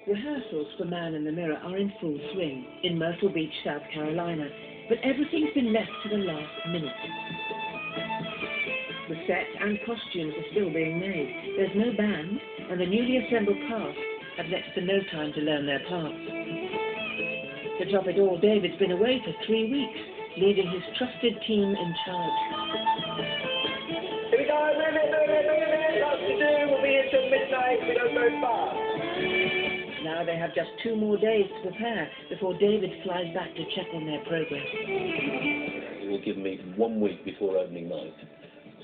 Rehearsals for Man in the Mirror are in full swing in Myrtle Beach, South Carolina, but everything's been left to the last minute. The set and costumes are still being made. There's no band, and the newly assembled cast have next to no time to learn their parts. To top it all, David's been away for 3 weeks, leaving his trusted team in charge. Here we go, move it, lots to do, we'll be here till midnight, we don't go far. Now they have just 2 more days to prepare before David flies back to check on their progress. It will give me 1 week before opening night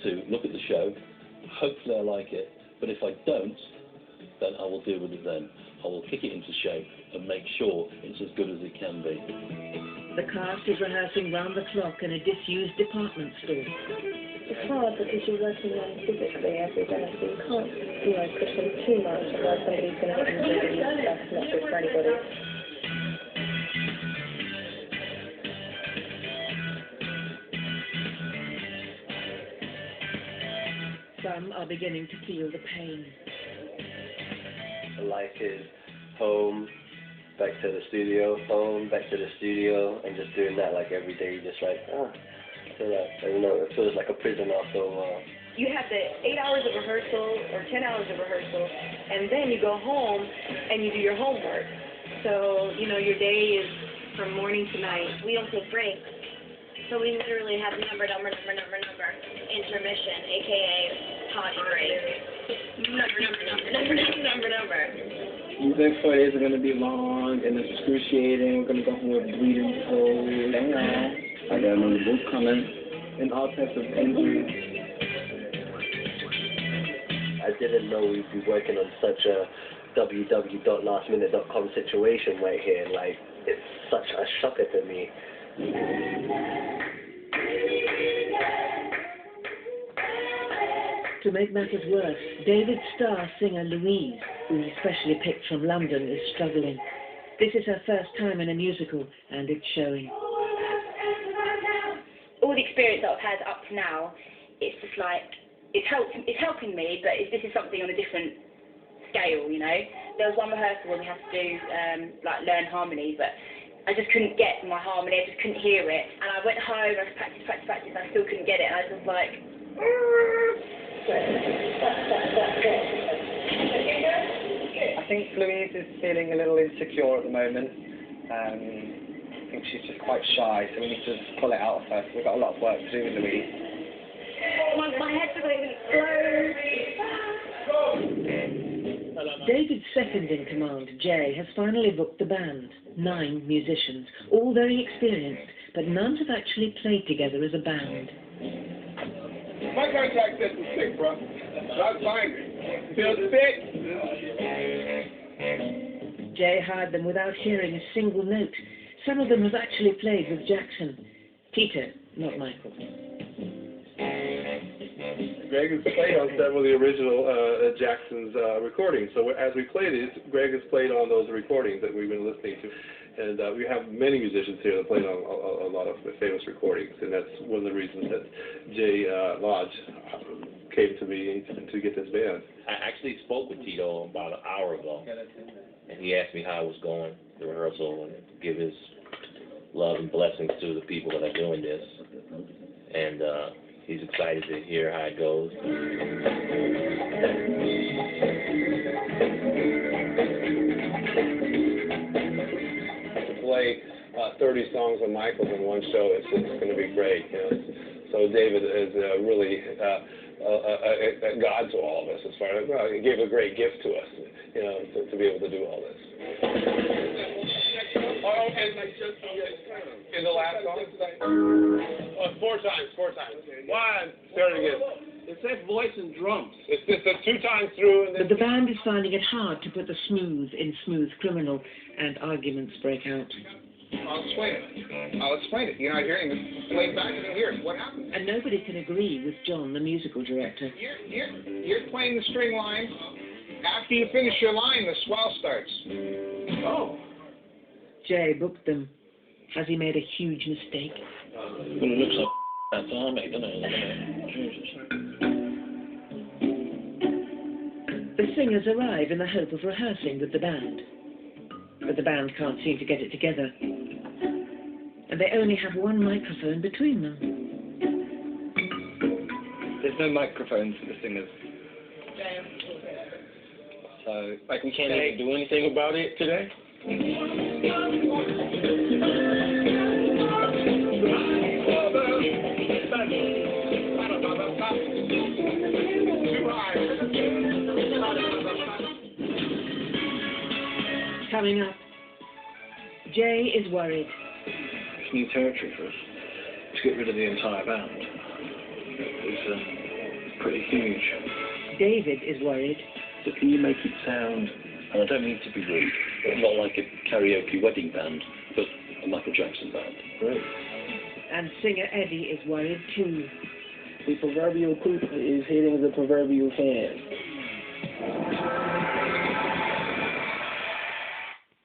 to look at the show. Hopefully I like it, but if I don't, then I will deal with it then. I will kick it into shape and make sure it's as good as it can be. The cast is rehearsing round the clock in a disused department store. It's hard because you're working on physically every day, so you can't, push them too much, otherwise somebody's going to get injured and that's not good for anybody. Some are beginning to feel the pain. Life is home, back to the studio, home, back to the studio, and just doing that like every day, just like, I don't know, it feels like a prison after a while. You have the 8 hours of rehearsal or 10 hours of rehearsal, and then you go home and you do your homework. So, your day is from morning to night. We don't take breaks. So we literally have number, intermission, aka potty break. Number. These next 4 days are going to be long and excruciating. We're going to go home with bleeding toes. I got another book coming and all types of injuries. I didn't know we'd be working on such a www.lastminute.com situation right here. Like, it's such a shocker to me. To make matters worse, David's star singer Louise, who he specially picked from London, is struggling. This is her first time in a musical, and it's showing. All the experience that I've had up to now, it's just like, it's helping me, but this is something on a different scale, There was one rehearsal where we had to do, learn harmony, but I just couldn't get my harmony, I just couldn't hear it. And I went home, I practiced, and I still couldn't get it, and I was just like... I think Louise is feeling a little insecure at the moment. I think she's just quite shy, so we need to just pull it out of her. We've got a lot of work to do with Louise. My head's going to explode. David's second in command, Jay, has finally booked the band. 9 musicians, all very experienced, but none have actually played together as a band. My contact says it's sick, bro. That's fine. Feels sick. Jay hired them without hearing a single note. Some of them have actually played with Jackson. Peter, not Michael. Greg has played on several of the original Jackson's recordings. So as we play these, Greg has played on those recordings that we've been listening to. And we have many musicians here that played on a lot of famous recordings. And that's one of the reasons that Jay Lodge came to me to get this band. I actually spoke with Tito about an hour ago, and he asked me how it was going, the rehearsal, and give his love and blessings to the people that are doing this. And he's excited to hear how it goes. To play 30 songs of Michael's in one show, it's going to be great. So David is really God to all of us. As far as he gave a great gift to us, to be able to do all this. In the last song? 4 times. 1. Start it again. It says voice and drums. It's just 2 times through. And then But the band is finding it hard to put the smooth in Smooth Criminal, and arguments break out. I'll explain it. You're not hearing this. Play it back and hear it. What happened? And nobody can agree with John, the musical director. You're playing the string line. After you finish your line, the swell starts. Oh. Jay booked them. Has he made a huge mistake? Well, it looks like that's doesn't it? The singers arrive in the hope of rehearsing with the band. But the band can't seem to get it together. And they only have one microphone between them. There's no microphones for the singers. So, Like we can't even do anything about it today? Coming up, Jay is worried. It's new territory for us. To get rid of the entire band is pretty huge. David is worried. So can you make it sound, and I don't mean to be rude, but not like a karaoke wedding band, but a Michael Jackson band? Great. And singer Eddie is worried too. The proverbial poop is hitting the proverbial fan.